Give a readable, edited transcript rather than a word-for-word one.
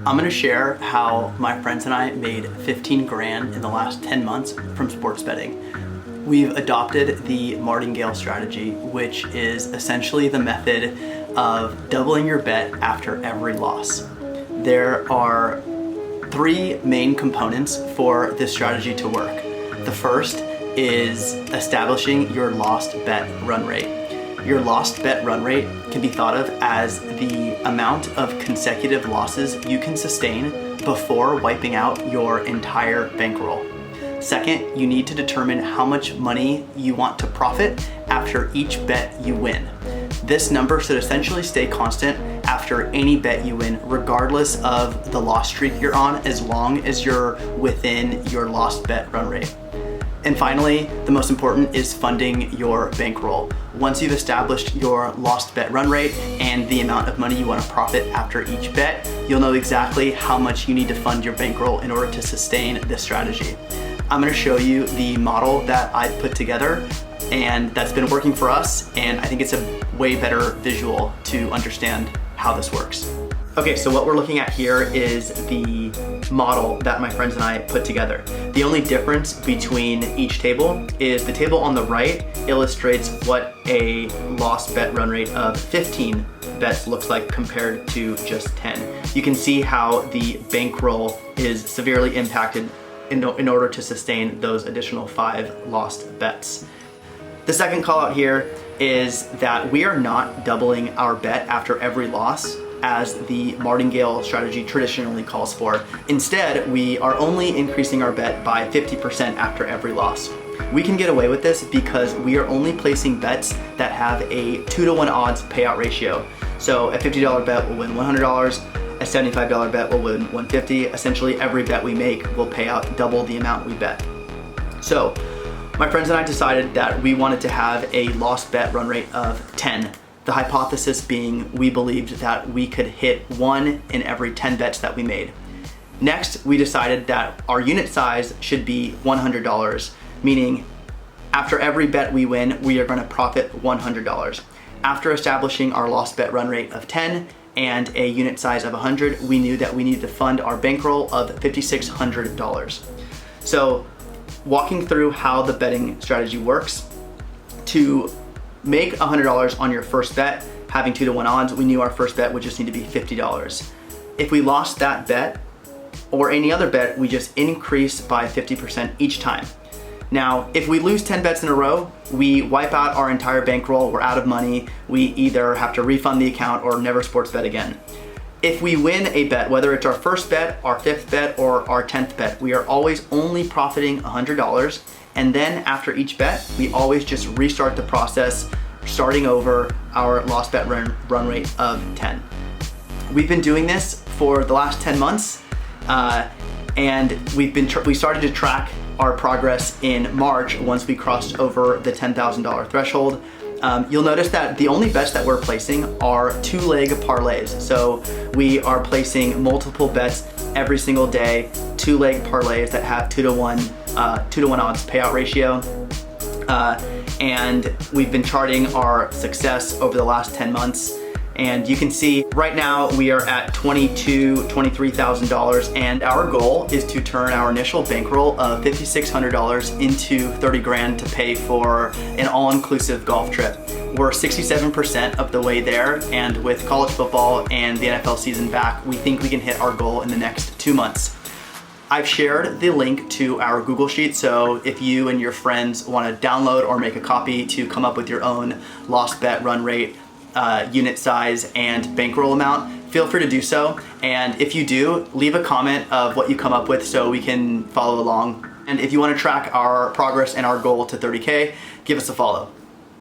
I'm gonna share how my friends and I made 15 grand in the last 10 months from sports betting. We've adopted the Martingale Strategy, which is essentially the method of doubling your bet after every loss. There are three main components for this strategy to work. The first is establishing your lost bet run rate. Your lost bet run rate can be thought of as the amount of consecutive losses you can sustain before wiping out your entire bankroll. Second, you need to determine how much money you want to profit after each bet you win. This number should essentially stay constant after any bet you win, regardless of the loss streak you're on, as long as you're within your lost bet run rate. And finally, the most important is funding your bankroll. Once you've established your lost bet run rate and the amount of money you want to profit after each bet, you'll know exactly how much you need to fund your bankroll in order to sustain this strategy. I'm going to show you the model that I've put together and that's been working for us, and I think it's a way better visual to understand how this works. Okay, so what we're looking at here is the model that my friends and I put together. The only difference between each table is the table on the right illustrates what a lost bet run rate of 15 bets looks like compared to just 10. You can see how the bankroll is severely impacted in order to sustain those additional 5 lost bets. The second call out here is that we are not doubling our bet after every loss as the Martingale strategy traditionally calls for. Instead, we are only increasing our bet by 50% after every loss. We can get away with this because we are only placing bets that have a 2-to-1 odds payout ratio. So a $50 bet will win $100, a $75 bet will win $150. Essentially, every bet we make will pay out double the amount we bet. So my friends and I decided that we wanted to have a lost bet run rate of 10. The hypothesis being we believed that we could hit 1 in every 10 bets that we made. Next, we decided that our unit size should be $100, meaning after every bet we win, we are going to profit $100. After establishing our lost bet run rate of 10 and a unit size of 100, we knew that we needed to fund our bankroll of $5,600. So, walking through how the betting strategy works, to make $100 on your first bet, having 2-to-1 odds, we knew our first bet would just need to be $50. If we lost that bet or any other bet, we just increase by 50% each time. Now, if we lose 10 bets in a row, we wipe out our entire bankroll, we're out of money, we either have to refund the account or never sports bet again. If we win a bet, whether it's our first bet, our 5th bet, or our 10th bet, we are always only profiting $100. And then after each bet, we always just restart the process, starting over our lost bet run rate of 10. We've been doing this for the last 10 months, and we started to track our progress in March once we crossed over the $10,000 threshold. You'll notice that the only bets that we're placing are 2-leg parlays. So we are placing multiple bets every single day, 2-leg parlays that have 2-to-1 odds payout ratio. And we've been charting our success over the last 10 months. And you can see right now we are at $23,000, and our goal is to turn our initial bankroll of $5,600 into 30 grand to pay for an all-inclusive golf trip. We're 67% of the way there, and with college football and the NFL season back, we think we can hit our goal in the next 2 months. I've shared the link to our Google Sheet, so if you and your friends want to download or make a copy to come up with your own lost bet run rate, unit size, and bankroll amount, feel free to do so. And if you do, leave a comment of what you come up with so we can follow along. And if you want to track our progress and our goal to 30K, give us a follow.